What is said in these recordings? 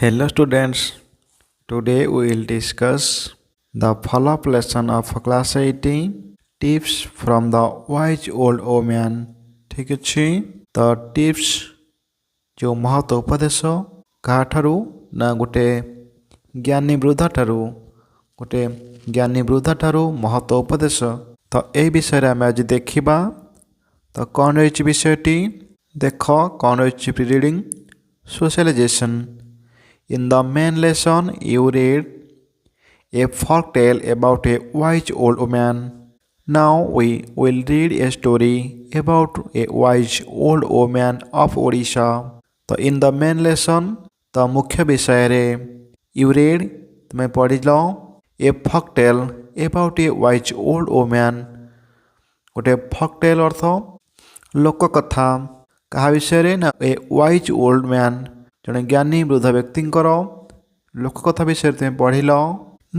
Hello students, today we will discuss the follow-up lesson of class 18 tips from the wise old woman। ठीक ଅଛି ତ tips जो महत्व उपदेश କାହାଠାରୁ ନା ଗୋଟେ ଜ୍ଞାନୀ ବୃଦ୍ଧାଠାରୁ महत्व ଉପଦେଶ। ତ ଏହି ବିଷୟରେ ଆମେ ଆଜି ଦେଖିବା। ତ କ'ଣ ରହିଛି ବିଷୟଟି ଦେଖ, କ'ଣ ରହିଛି pre reading socialization। In the main lesson, you read a folk tale about a wise old woman. Now we will read a story about a wise old woman of Odisha. So in the main lesson, the मुख्य विषय रे you read तुम्हें पढ़ी लो a folk tale about a wise old woman। गोटे folk tale अर्थ लोक कथा कहा विषय रे ना a wise old man जड़े ज्ञानी वृद्ध व्यक्ति लोककथा विषय तुम पढ़ ल।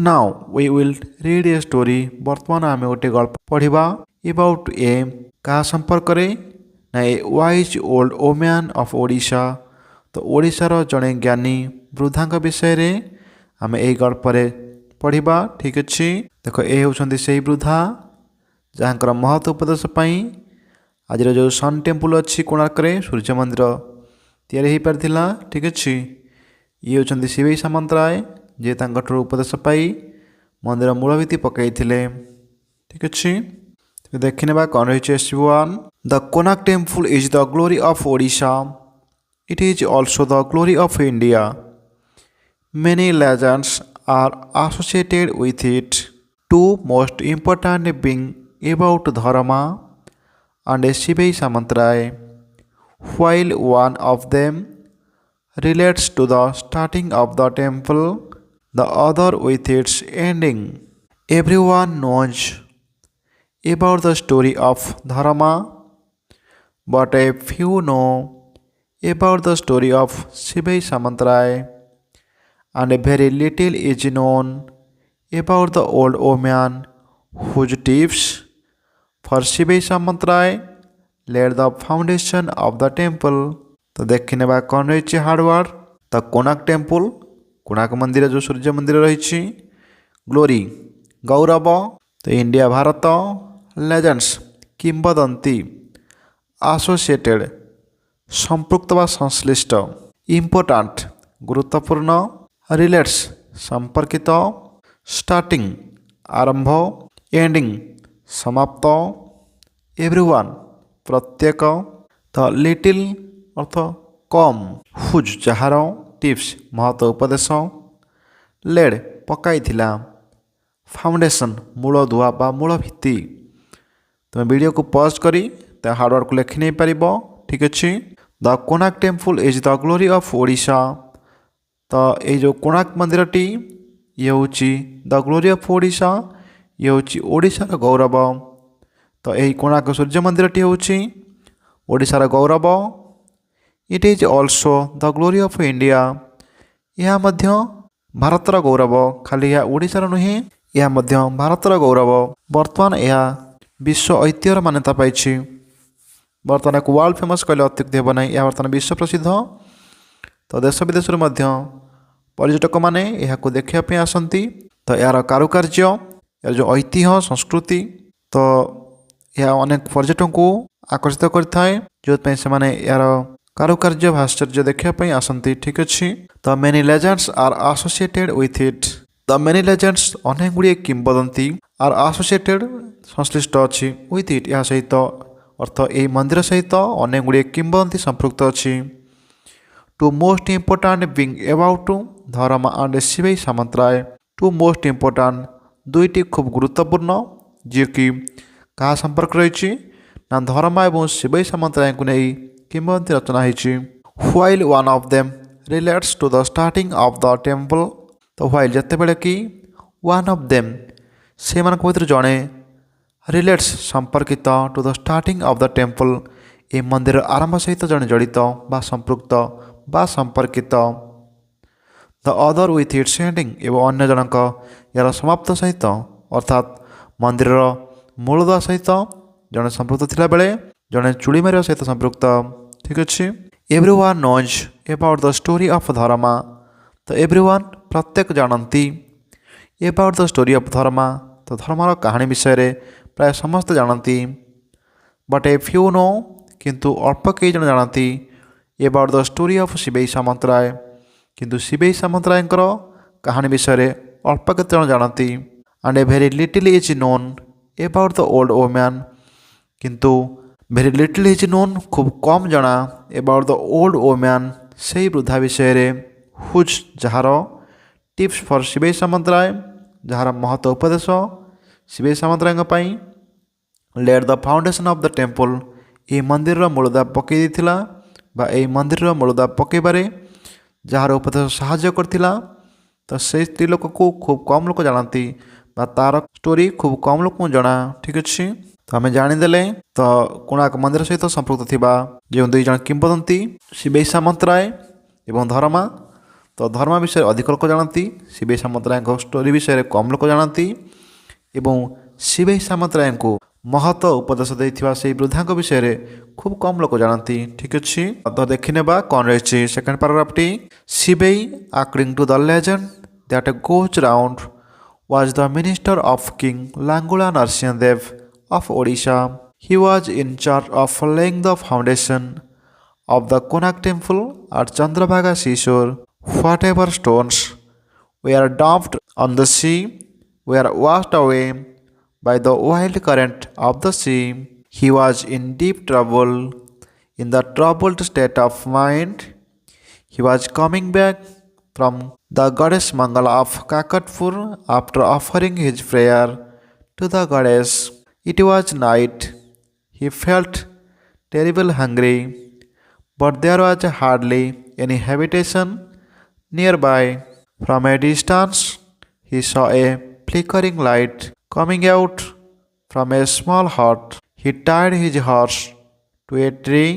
Now we will read a story बर्तमान आम गोटे गल्प पढ़ा अबाउट ए क्या संपर्क ना ए wise old women of Odisha. तो ओडिशार जड़े ज्ञानी वृद्धा विषय रे आम यही गल्प पढ़ा। ठीक अच्छे देख ये होती से वृद्धा जहाँकर महत्व उपदेश आज जो सन टेम्पल अच्छी कोणार्क सूर्य मंदिर तैयारी हो पारा। ठीक अच्छे ये होती शिवई सामंतराय जे उपदेश पाई मंदिर मूल भित्ति पकई। ठीक अच्छे देखने कौन रही S1 the Konark temple is the glory of Odisha. It is also the glory of India. Many legends are associated with it. Two most important being about Dharma and Shivai Samantarai, while one of them relates to the starting of the temple, the other with its ending. Everyone knows about the story of Dharma, but a few know about the story of Shivai Samantarai, and very little is known about the old woman whose tips for Shivai Samantarai laid the foundation of the temple। तो देखने कौन रही hard words the Konark temple Konark मंदिर जो सूर्य मंदिर रही glory गौरव तो इंडिया भारत लेजेंड्स किंबदंती एसोसिएटेड संपृक्त व संश्लिष्ट इम्पोर्टेंट गुरुत्वपूर्ण रिलेट्स संपर्कित स्टार्टिंग आरंभ एंडिंग समाप्त एवरीवन प्रत्येक द लिटिल अर्थ कम हुज जार टिप्स महत्व उपदेश लेड पकाई फाउंडेशन मूल दुआ बा मूल भित्ति। तुम वीडियो को पॉज करी हार्डवर्क को लिखि नहीं पार। ठीक अच्छे the Konark temple is the glory of Odisha. तो ये जो कोणार्क मंदिर टी ये हूँ द ग्लोरी ऑफ ओडिशा ये हूँ ओडिशार गौरव। तो यही कोणार्क सूर्य मंदिर टी हूँ ओडिशार गौरव। It is also the glory of India. यह भारतर गौरव खाली यह ओडिशार नुहे यह भारतर गौरव। बर्तमान यह विश्व ऐतिह्यर मान्यता पाई। बर्तमान एक वर्ल्ड फेमस कहले अत्युक्ति हेब ना। यह बर्तमान विश्व प्रसिद्ध। तो देश विदेश पर्यटक मैंने यहाँ देखापी आसती। तो यार कारुकार्य यार जो ऐतिह्य संस्कृति तो यह अनेक पर्यटक को आकर्षित करए जो से यार कारुकार्य भास्कर्य देखापी आसती। ठीक अच्छे the many legends are associated with it. The many legends अनेक गुड़िए किंबदंती आर एसोसिएटेड संश्लिष्ट अच्छी विथ इट या सहित अर्थ यही मंदिर सहित अनेक गुड़िए किंबदंती संपृक्त अच्छी। Two most important being about Dharma and Shibei Samantaray. Two most important दुईटी खूब गुरुत्वपूर्ण जी कि क्या संपर्क रही ना धर्मा और शिवई सामंतराय को नहीं किंबदंती रचना होती। While one of them relates to the starting of the temple. तो व्हाइल जिते बड़े कि वन ऑफ देम से भर जड़े रिलेट्स संपर्कित to the starting of the temple ए मंदिर आरंभ सहित जड़े जड़ित बा संपृक्त बा संपर्कित। The other with its ending एवं अन्य जनक यार समाप्त सहित अर्थात मंदिर मूलदुआ सहित जड़े संपृक्त थिला बेले जड़े चूड़ी मारिया सहित संपृक्त। ठीक अच्छे everyone knows about the story of Dharma. ତ ଏଭ୍ରିୱାନ୍ ପ୍ରତ୍ୟେକ ଜାଣନ୍ତି। About the story of Dharma, ତ ଧର୍ମର କାହାଣୀ ବିଷୟରେ ପ୍ରାୟ ସମସ୍ତେ ଜାଣନ୍ତି। ବଟ୍ ଏ ଫ୍ୟୁ ନୋ, କିନ୍ତୁ ଅଳ୍ପ କେହି ଜଣ ଜାଣନ୍ତି। About the story of Shibei Samantaray, କିନ୍ତୁ ଶିବେଇ ସାମନ୍ତରାୟଙ୍କର କାହାଣୀ ବିଷୟରେ ଅଳ୍ପ କେତେ ଜଣ ଜାଣନ୍ତି। And a very little is known about the old woman, କିନ୍ତୁ ଭେରି ଲିଟିଲ୍ ଇଜ୍ ନୋନ୍ ଖୁବ୍ କମ୍ ଜଣା ଏବାଉଟ୍ ଦ ଓଲ୍ଡ ଓମ୍ୟାନ୍, ସେହି ବୃଦ୍ଧା ବିଷୟରେ। ହୁଜ୍, ଯାହାର ଟିପ୍ସ ଫର୍ ଶିବେଇ ସାମନ୍ତରାୟ, ଯାହାର ମହତ ଉପଦେଶ ଶିବେଇ ସାମନ୍ତରାୟଙ୍କ ପାଇଁ। Late the foundation of the temple, ଏହି ମନ୍ଦିରର ମୂଳଦୁଆ ପକାଇ ଦେଇଥିଲା ବା ଏହି ମନ୍ଦିରର ମୂଳଦୁଆ ପକାଇବାରେ ଯାହାର ଉପଦେଶ ସାହାଯ୍ୟ କରିଥିଲା। ତ ସେହି ସ୍ତ୍ରୀ ଲୋକକୁ ଖୁବ୍ କମ୍ ଲୋକ ଜାଣନ୍ତି ବା ତା'ର ଷ୍ଟୋରି ଖୁବ୍ କମ୍ ଲୋକଙ୍କୁ ଜଣା। ଠିକ୍ ଅଛି, ତ ଆମେ ଜାଣିଦେଲେ ତ କୋଣାର୍କ ମନ୍ଦିର ସହିତ ସମ୍ପୃକ୍ତ ଥିବା ଯେଉଁ ଦୁଇ ଜଣ କିମ୍ବଦନ୍ତୀ ଶିବେଇ ସାମନ୍ତରାୟ ଏବଂ ଧର୍ମା। ତ ଧର୍ମା ବିଷୟରେ ଅଧିକ ଲୋକ ଜାଣନ୍ତି, ଶିବେଇ ସାମନ୍ତରାୟଙ୍କ ଷ୍ଟୋରି ବିଷୟରେ କମ୍ ଲୋକ ଜାଣନ୍ତି। ଏବଂ ଶିବେଇ ସାମନ୍ତରାୟଙ୍କୁ ମହତ ଉପଦେଶ ଦେଇଥିବା ସେହି ବୃଦ୍ଧାଙ୍କ ବିଷୟରେ ଖୁବ୍ କମ୍ ଲୋକ ଜାଣନ୍ତି। ଠିକ୍ ଅଛି, ତ ଦେଖିନେବା କ'ଣ ରହିଛି ସେକେଣ୍ଡ ପାରାଗ୍ରାଫଟି। Shibei according to the legend that goes round was the minister of King Langula Narsinhadev of Odisha. He was in charge of laying the foundation of the Konark temple at Chandrabhaga seashore. Whatever stones were dumped on the sea were washed away by the wild current of the sea. He was in deep trouble. In the troubled state of mind, he was coming back from the goddess Mangala of Kakatpur after offering his prayer to the goddess. It was night. He felt terribly hungry, but there was hardly any habitation nearby. From a distance, he saw a flickering light coming out from a small hut. He tied his horse to a tree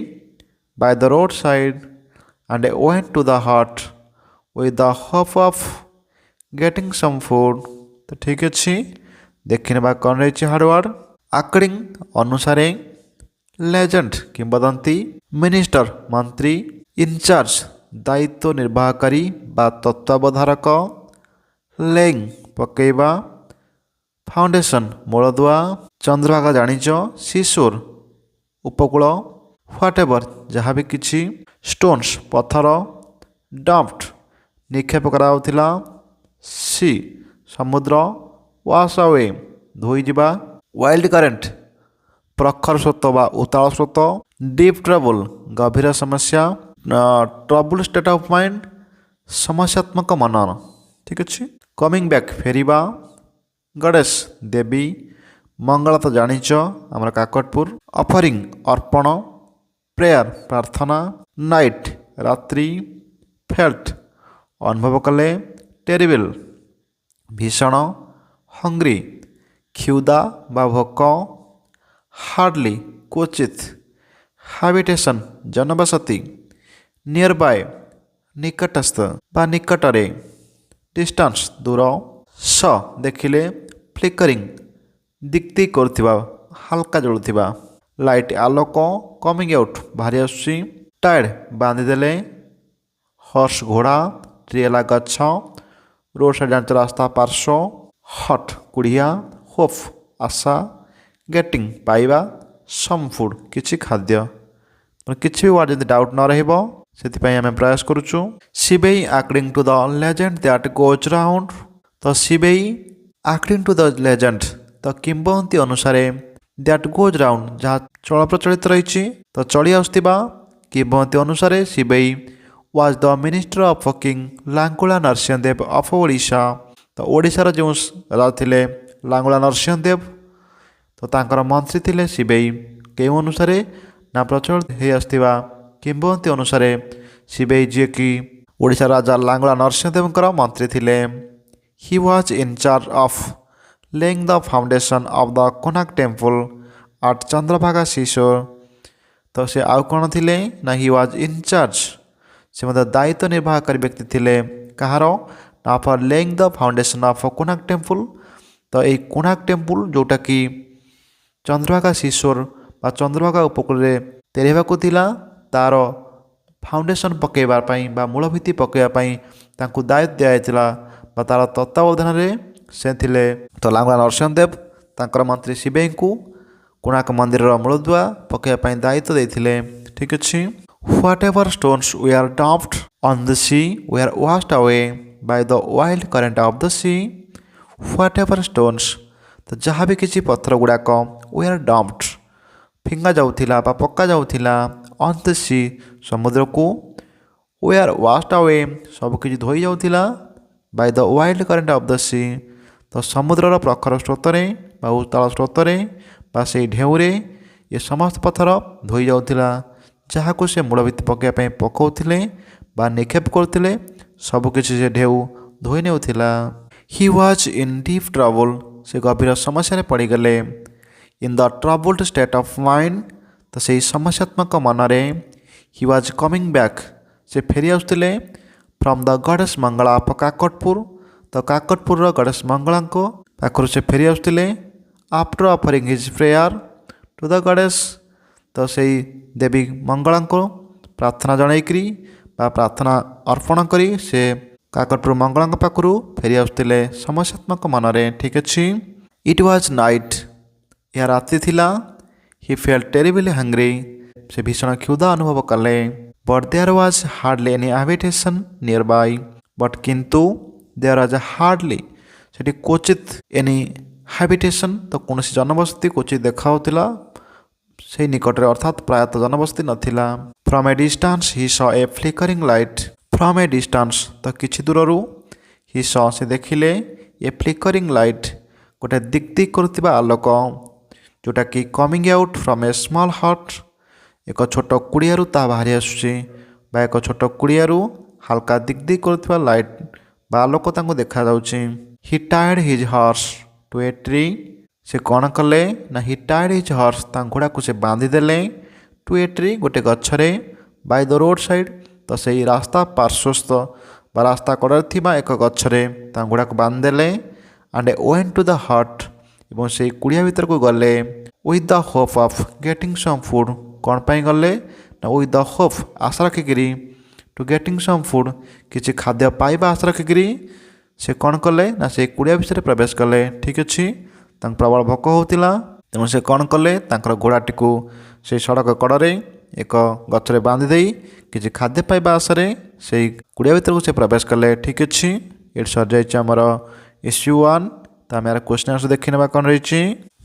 by the roadside and went to the hut with the hope of getting some food. तो ठीक अच्छी देखने कौन रही Harvard. आकर्डिंग अनुसारे, legend किंबदंती, minister मंत्री, in charge दायित्व निर्वाहकारी बा तत्वावधारक, लेइंग पकेबा, फाउंडेशन मूलदुआ, चंद्रभागा जानिच, शिशुर उपकूल, व्हाटएवर जहाँ भी किछि, स्टोन्स पत्थर, डम्प्ड निक्षेप कराउथिला, सी समुद्र, वाश अवे धोईजा, वाइल्ड करेंट प्रखर स्रोत बा उताल स्रोत, डीप ट्रबल गभीर समस्या, ट्रबल स्टेट ऑफ माइंड समस्यात्मक मन। ठीक अच्छे, कमिंग बैक फेरिबा, गडेस देवी, मंगला तो जानिच आमर काकटपुर, ऑफरिंग अर्पण, प्रेयर प्रार्थना, नाइट रात्रि, फेल्ट अनुभव कले, टेरिबल भीषण, हंग्री क्षुदा बा भोक, हार्डली क्वचित, हाबिटेशन जनबसति, नियर बाय निकटस्थ बा निकटरे, डिस्टेंस दूर, स देखिले, फ्लिकरिंग दिक्ति करुथिबा हल्का जलुथिबा, लाइट आलोक कमिंग आउट बाहरी आसुची, टायर्ड बांधिदेले, हर्स घोड़ा, ट्रिएला गच्छ, रोड साइड जांच रास्ता पार्श्व, हट कुड़िया, होप आशा, गेटिंग पाइबा, सम फूड किछि खाद्य। किछि भी वार्ड जदि डाउट न रहिबो सेथिपई आमे प्रयास करूछु। Shibei according to the legend that goes round, तो Shibei according to the legend तो किंबदंती अनुसारे दैट गोज राउंड जहाँ चल प्रचलित रही तो चली आसुथिबा किंबदंती अनुसारे शिबेई was the minister of King Langula Narsinhadev of Odisha. तो ओडिशार जो राजा थिले लांगुला नरसिंहदेव, तो तांकर मंत्री थिले शिबेई। केउ अनुसारे ना प्रचलित हो आसथिबा किंबदंती अनुसारे शिबेई जी कि ओडिशा राजा लांगुला नरसिंहदेवଙ୍କର मंत्री थिले। He was in charge of laying the foundation of the Konark temple at Chandrabhaga seashore. तो से आउ कौन थिले ना he was in charge, से मतलब दायित्व निर्वाहकारी व्यक्ति थिले कहार ना for laying the foundation of Konark temple. तो ये कोणार्क टेम्पल जोटा कि चंद्रभागा शिशोर बा चंद्रभागा उपकूल तैरवाक तार फाउंडेशन पकेबा पई बा मूलभित्ति पकेबा पई तांकु दायित्व दिया बा तार तत्वावधान में से थिले। तो लांगुड़ा नरसिंहदेव तांकर मंत्री शिवेई को कोणार्क मंदिर मूलदुआ पकेबा दायित्व देते। ठीक अच्छे। Whatever stones we are dumped on the sea we are washed away by the wild current of the sea. Whatever stones तो जहाँ भी किसी पत्थर गुड़ाक वी आर डम्प्ड फिंगा जाऊला बा पका जाऊला ऑन द सी समुद्र को वी आर वाश्ड अवे सबकि धोई जाऊला by the wild current of the sea तो समुद्रर प्रखर स्रोतरे बा उताल स्रोतरे बा से ढेउरे ये समस्त पत्थर धोई जाऊला जहाँ को से मूलभित्ति पकाइवाई पकाउथिले बा निक्षेप करथिले सबकि से ढेउ धोई नेउथिला। He was in deep trouble से गभीर समस्या पड़गले। In the troubled state of mind तो से समस्यात्मक मनरे ही वाज कमिंग बैक से फेरी आसुथिले from the goddess Mangala of Kakatpur तो काकटपुर गॉडेस मंगला को पाखर से फेरी आसुथिले after offering his prayer to the goddess तो से देवी मंगला को प्रार्थना जनईकरी बा प्रार्थना अर्पण करी से काकटपुर मंगला पाखर फेरी आसुथिले समस्यात्मक मनरे। ठीक अच्छे। इट वाज नाइट यह रात्रि थिला। ही फेल्ट टेरिबली हंग्री से भीषण क्षुधा अनुभव कले। But there was hardly any habitation nearby but किंतु देयर वाज हार्डली से क्वचित एनी हैबिटेशन तो कौन जनबसती क्वचित देखा से निकट में अर्थात प्रायतः जनबसती नथिला। From a distance he saw a flickering light from a distance तो किछि दूररू ही सॉ से देखिले ए फ्लिकरिंग लाइट गोटे दिक दिक करुवा आलोक जोटा कि coming out from A small हट एक छोट कुड़ियारू ता बाहरी आसुची बा एक छोट कुड़ियारू हल्का दिक दिक करुवा लाइट बा आलोक तांको देखा जाउची। He tied his horse to a tree से कौन कले ना ही टाइड हिज हॉर्स घोड़ा को से बांधिदेले टू ए ट्री गोटे गछरे बाय द रोड साइड तो से रास्ता पार्श्वस्थ बा रास्ता कड़े थिबा एक गछरे घोड़ा को बांधिदेले and went to the hut एवं से कुड़िया भीतर को गले with the hope of getting some food कौन पाई गले ना विथ द होप आशा रखिकी टू गेटिंग सम फूड किसी खाद्य पाइबा आशा रखिकी से कौन कले ना से कुड़िया भितर प्रवेश कले। ठीक अच्छे। प्रबल भोक होता तेणु से कौन कले घोड़ाटी को से सड़क कड़े एक गचरे बांधिदे किसी खाद्य पाइबा आशारे से कुड़िया भीतर को से प्रवेश कले। ठीक अच्छे। ये सर जामर इश्यू 1 तो आम यार क्वेश्चन आंसर देखी ना कौन रही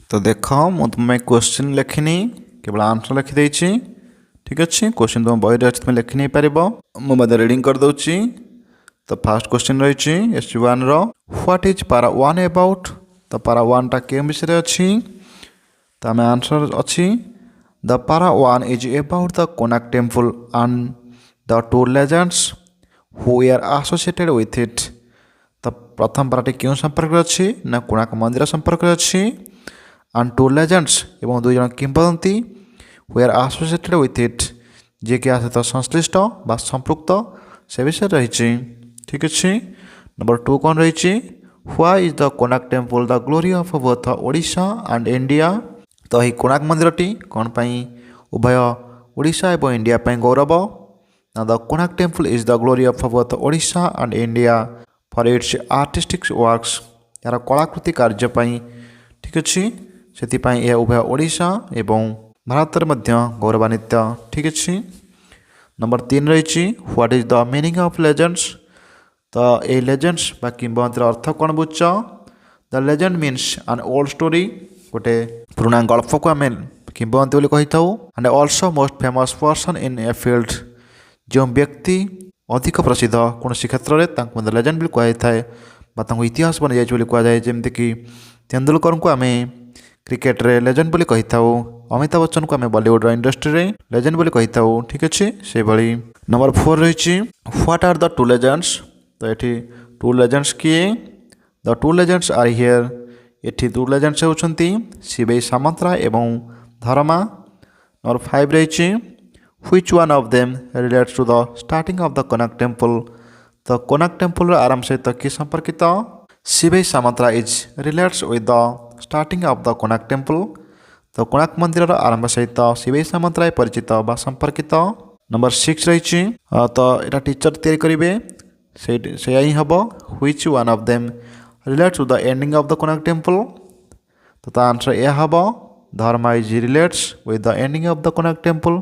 तो देख मुझे तुम क्वेश्चन लिखिनी केवल आंसर लिखिदे। ठीक अच्छे। क्वेश्चन तुम बही अच्छे तुम लिखि नहीं पार मुझे रिडिंग करदे। तो फास्ट क्वेश्चन रही एस 1 व्हाट इज पारा 1 अबाउट तो पारा 1 टा के विषय अच्छी तो आम आंसर अच्छी the para 1 is about the Konark temple and the 2 legends who are associated with it. तो प्रथम पाराटी क्यों संपर्क अच्छी ना कोणार्क मंदिर संपर्क अच्छी एंड 2 लेजेंड्स एवं 2 जन किंवदंती who are associated with it जे कि सहित संश्लिष्ट बा संपृक्त से विषय रही। ठीक अच्छे। नंबर 2 कौन रही why is the Konark temple the glory of both Odisha and India तो यही कोणार्क मंदिरटी कौन पाई उभय ओडिशा एवं इंडिया पाई गौरव ना the Konark temple is the glory of both Odisha and India for its artistic works यार कलाकृति कार्य पाई। ठीक अच्छे। से यह उभय ओडिशा एवं भारत में गौरवान्वित। ठीक अच्छे। नंबर 3 रही what is the meaning of legends तो ये लेजेंड्स बा किंवदंतीर अर्थ कौन बुझ the legend means an old story गोटे पुराना गल्प को आम किंवदंती बोली कही था and also most famous person in a field जो व्यक्ति अधिक प्रसिद्ध कौन क्षेत्र में लेजेंड भी कही था इतिहास बनी जाए कहुए जमीक तेंदुलकर को आम क्रिकेट रे लेजेंड बोली कही था अमिताभ बच्चन को आम बॉलीवुड इंडस्ट्री रे लेजेंड बोली कही था। ठीक अच्छे। से भाई नंबर 4 रही व्हाट आर द 2 लेजेंड्स तो ये 2 लेजेंड्स किए द 2 लेजेंड्स आर हियर ये 2 लेजेंड्स होती शिवेई सामंतरा एवं धर्मा। नंबर 5 रही which one of them relates to the starting of the Konark temple तो कोणार्क टेम्पल आरंभ सहित कि संपर्कित Shibei Samantara is relates with the starting of the Konark temple तो कोणार्क मंदिर आरंभ सहित शिवेई सामंतरा परिचित बा संपर्कित। नंबर 6 रही तो यहाँ टीचर तैयारी करेंगे से ही हम which one of them relates to the ending of the Konark temple तो आंसर यह हम Dharma is relates with the ending of the Konark temple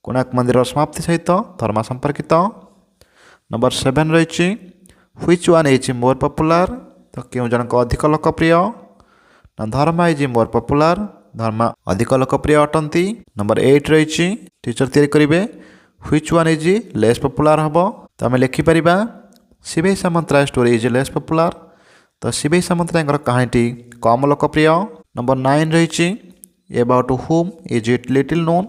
Konark मंदिर समाप्ति सहित धर्म संपर्कित। नंबर 7 रही which one is more popular तो क्यों जनक अधिक लोकप्रिय ना धर्मा इज मोर पॉपुलर धर्मा अधिक लोकप्रिय अटंती। नंबर 8 रही टीचर तैयारी करेंगे which one is less popular हम तो आम लिखिपर Shibei Samantaray story is less popular तो शिवेश सामंतराय कहानी कम लोकप्रिय। नंबर 9 रही अबाउट हुम इज इट लिटिल नोन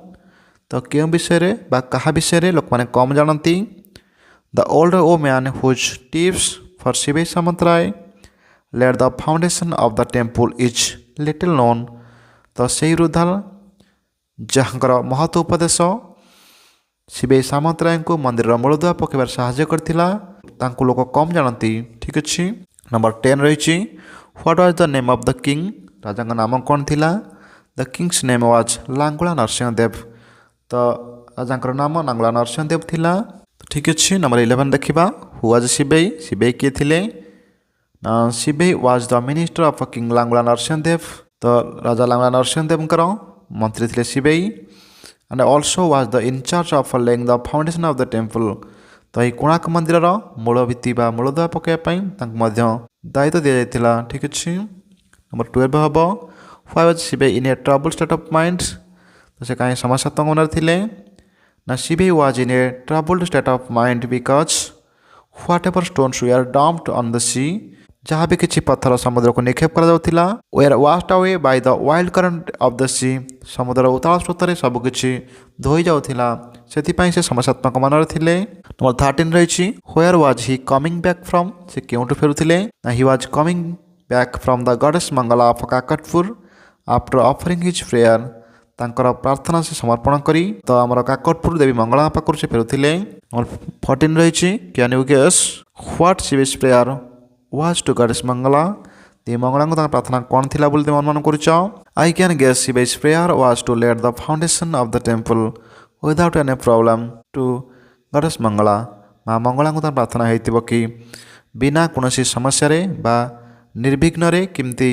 तो क्यों विषय बा क्या विषय लोक मैंने कम जानती the old woman whose tips for Shivesh Samantaray led the foundation of the temple is little known तो से वृद्धा जहाँकर महत्व उपदेश शिवेश सामंतराय को मंदिर मूलदुआ पकड़ साहाय्य करथिला तांको लोक कम जानती। ठीक अच्छे। नंबर 10 रही what was the name of the king राजा का नाम कौन थिला the king's name was Langula Narasimhadev तो राजा नाम लांगुला नरसिंहदेव थिला। ठीक अच्छे। नंबर 11 देखा हु वाज शिवेई शिवेई किए थे Shibei was the minister of king Langula Narasimhadev तो राजा लांगुला नरसिंहदेव मंत्री थे Shibei and also was the in charge of laying the foundation of the temple तो यही कोणार्क मंदिर मूल भित्ति मूलदुआ पकड़ापी दायित्व दि जाता। ठीक अच्छे। नंबर 12 हम why was Shibei in a trouble state of mind तो से कहीं समस्यात्मक मन थे ना Shibei was in a troubled state of mind because whatever stones we are dumped on the sea जहाँ भी किसी पत्थर समुद्र को निक्षेप कर were washed away by the wild current of the sea समुद्र उताल स्रोत में सबकि धोई जाऊला से समस्यात्मक मन थे। नंबर 13 रही where was he coming back from से क्योंठू फेरुले ना he was coming back from the goddess Mangala of Kakatpur after offering his prayer तांकर प्रार्थना से समर्पण करी तो आमर काकटपुर देवी मंगला पाखर से फेरुले। नंबर 14 रही कैन यू गेस व्हाट शिवेश prayer was to goddess Mangala देवी मंगला को प्रार्थना कौन थी बोलते अनुमान कर आई कैन गेस शिवेश prayer was to let the foundation of the temple without any problem to goddess Mangala माँ मंगला को प्रार्थना हो कि बिना कौन समस्या बा निर्विघ्न किमती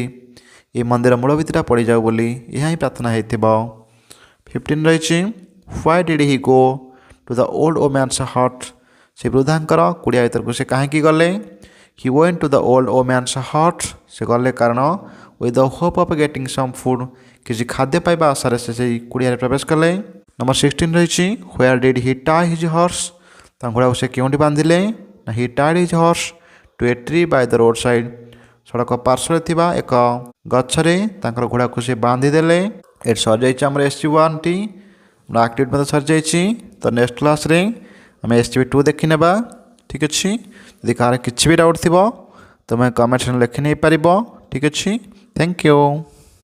ये मंदिर मूल भित्तिटा पड़ जाऊ बोली यह ही प्रार्थना हो। 15 रही why did he go to the old woman's hut से वृद्धांकर कुड़िया भर को से कहीं गले he went to the old woman's hut से गले कारण with the hope of getting some food किसी खाद्य पाइबा आशार से कुड़िया प्रवेश कले। नंबर 16 रही where did he tie his horse घोड़ा को से क्यों बांधिले ना he tied his horse to a tree by the road side सड़क पार्श्व एक गच्छरे घोड़ा को से बांधिदेले। ये सर जाम SG1 टी आक्टिविटी मतलब सर जाइए तो नेक्स्ट क्लास रे आम SGB2 देखी नेबा। ठीक अच्छे। यदि कहार किसी भी डाउट थी तो मैं कमेंट लिखि नहीं पार। ठीक अच्छे। Thank you.